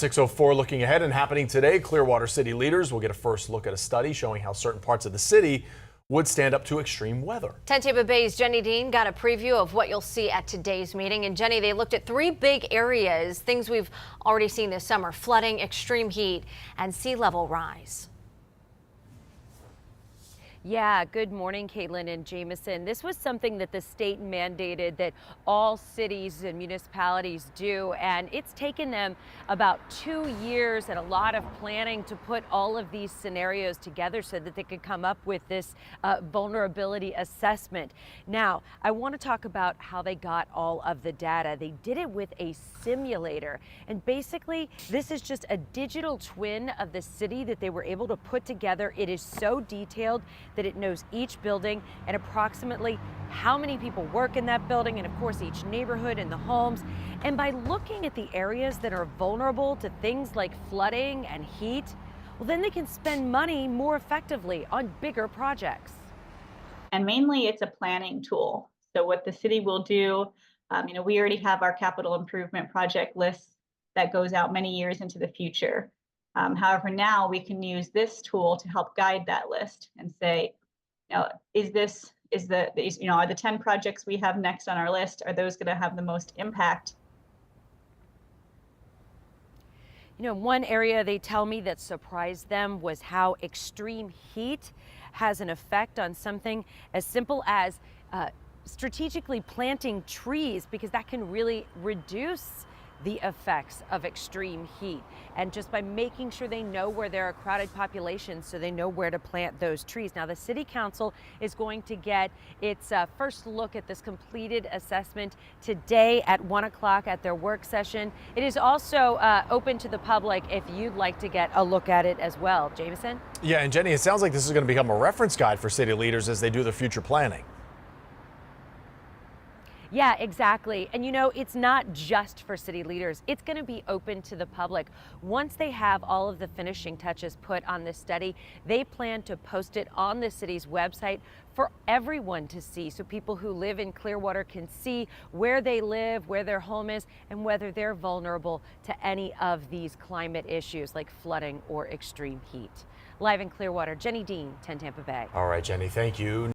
6:04 looking ahead and happening today. Clearwater city leaders will get a first look at a study showing how certain parts of the city would stand up to extreme weather. 10 Tampa Bay's Jenny Dean got a preview of what you'll see at today's meeting. And Jenny, they looked at three big areas, things we've already seen this summer: flooding, extreme heat, and sea level rise. Yeah, good morning, Caitlin and Jameson. This was something that the state mandated that all cities and municipalities do, and it's taken them about 2 years and a lot of planning to put all of these scenarios together so that they could come up with this vulnerability assessment. Now, I want to talk about how they got all of the data. They did it with a simulator, and basically this is just a digital twin of the city that they were able to put together. It is so detailed that it knows each building and approximately how many people work in that building, and of course each neighborhood and the homes. And by looking at the areas that are vulnerable to things like flooding and heat, well, then they can spend money more effectively on bigger projects. And mainly it's a planning tool. So what the city will do, we already have our capital improvement project list that goes out many years into the future. However, now we can use this tool to help guide that list and say, are the 10 projects we have next on our list, are those going to have the most impact? One area they tell me that surprised them was how extreme heat has an effect on something as simple as strategically planting trees, because that can really reduce the effects of extreme heat. And just by making sure they know where there are crowded populations, so they know where to plant those trees. Now, the City Council is going to get its first look at this completed assessment today at 1 o'clock at their work session. It is also open to the public if you'd like to get a look at it as well. Jameson? Yeah, and Jenny, it sounds like this is going to become a reference guide for city leaders as they do their future planning. Yeah, exactly. And it's not just for city leaders. It's going to be open to the public. Once they have all of the finishing touches put on this study, they plan to post it on the city's website for everyone to see, so people who live in Clearwater can see where they live, where their home is, and whether they're vulnerable to any of these climate issues like flooding or extreme heat. Live in Clearwater, Jenny Dean, 10 Tampa Bay. All right, Jenny, thank you.